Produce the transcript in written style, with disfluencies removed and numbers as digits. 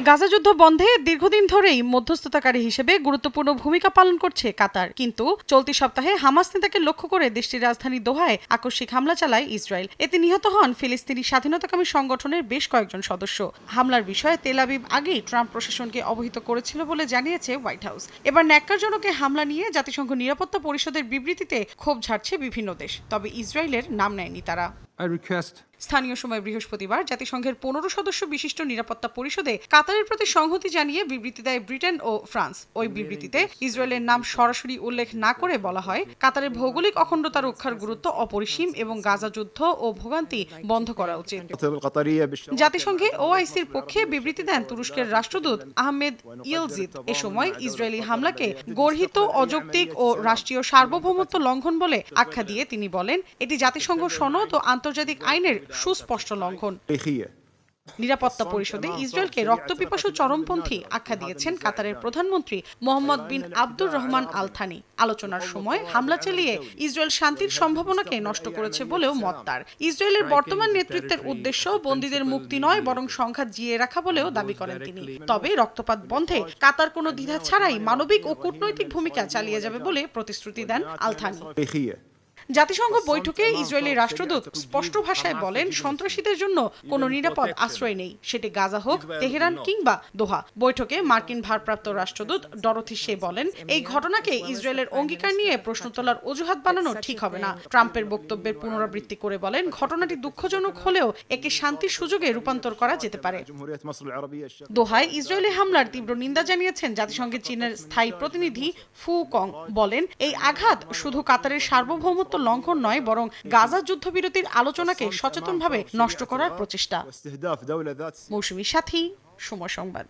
গাজা যুদ্ধ বন্ধে দীর্ঘদিন ধরেই মধ্যস্থতাকারী হিসেবে গুরুত্বপূর্ণ ভূমিকা পালন করছে কাতার, কিন্তু চলতি সপ্তাহে হামাস নেতাকে লক্ষ্য করে দেশটির রাজধানী দোহায় আকস্মিক হামলা চালায় ইসরায়েল। এতে নিহত হন ফিলিস্তিনি স্বাধীনতাকামী সংগঠনের বেশ কয়েকজন সদস্য। হামলার বিষয়ে তেল আবিব আগেই ট্রাম্প প্রশাসনকে অবহিত করেছিল বলে জানিয়েছে হোয়াইট হাউস। এবার ন্যাক্কারজনক হামলা নিয়ে জাতিসংঘ নিরাপত্তা পরিষদের বিবৃতিতে ক্ষোভ ঝাড়ছে বিভিন্ন দেশ, তবে ইসরায়েলের নাম নেয়নি তারা। স্থানীয় সময় বৃহস্পতিবার জাতিসংঘের 15 সদস্য বিশিষ্ট নিরাপত্তা পরিষদে কাতারের প্রতি সংহতি জানিয়ে বিবৃতি দেয় ব্রিটেন ও ফ্রান্স। ওই বিবৃতিতে ইসরায়েলের নাম সরাসরি উল্লেখ না করে বলা হয়, কাতারের ভৌগোলিক অখণ্ডতা রক্ষার গুরুত্ব অপরিসীম এবং গাজা যুদ্ধ ও ভোগান্তি বন্ধ করা উচিত। জাতিসংঘে ওআইসির পক্ষে বিবৃতি দেন তুরস্কের রাষ্ট্রদূত আহমেদ ইয়েলজিদ। এ সময় ইসরায়েলি হামলাকে গর্হিত, অযৌক্তিক ও রাষ্ট্রীয় সার্বভৌমত্ব লঙ্ঘন বলে আখ্যা দিয়ে তিনি বলেন, এটি জাতিসংঘ সনদ ও আন্তর্জাতিক আইনের সুস্পষ্ট লঙ্ঘন। নিরাপত্তা পরিষদে ইসরায়েলকে রক্তপিপাসু চরমপন্থী আখ্যা দিয়েছেন কাতারের প্রধানমন্ত্রী মোহাম্মদ বিন আব্দুর রহমান আল থানি। আলোচনার সময় হামলা চালিয়ে ইসরায়েল শান্তির সম্ভাবনাকে নষ্ট করেছে বলেও মত তার। ইসরায়েলের বর্তমান নেতৃত্বের উদ্দেশ্য বন্দীদের মুক্তি নয়, বরং সংঘাত জিইয়ে রাখা বলেও দাবি করেন তিনি। তবে রক্তপাত বন্ধে কাতার কোনো দ্বিধা ছাড়াই মানবিক ও কূটনৈতিক ভূমিকা চালিয়ে যাবে বলে প্রতিশ্রুতি দেন আল থানি। জাতিসংঘ বৈঠকে ইসরায়েলি রাষ্ট্রদূত স্পষ্ট ভাষায় বলেন, সন্ত্রাসীদের জন্য কোনো নিরাপদ আশ্রয় নেই, সেটি গাজা হোক, তেহরান কিংবা দোহা। বৈঠকে মার্কিন ভারপ্রাপ্ত রাষ্ট্রদূত ডরোথি শে বলেন, এই ঘটনাকে ইসরায়েলের অঙ্গীকার নিয়ে প্রশ্ন তোলার অজুহাত বানানো ঠিক হবে না। ট্রাম্পের বক্তব্যের পুনরাবৃত্তি করে বলেন, ঘটনাটি দুঃখজনক হলেও একে শান্তির সুযোগে রূপান্তর করা যেতে পারে। দোহায় ইসরায়েলি হামলার তীব্র নিন্দা জানিয়েছেন জাতিসংঘের চীনের স্থায়ী প্রতিনিধি ফু কং। বলেন, এই আঘাত শুধু কাতারের সার্বভৌমত্ব লঙ্ঘন নয়, বরং গাজা যুদ্ধবিরতির আলোচনাকে সচেতনভাবে নষ্ট করার প্রচেষ্টা। মৌসুমী সাথী, সময় সংবাদ।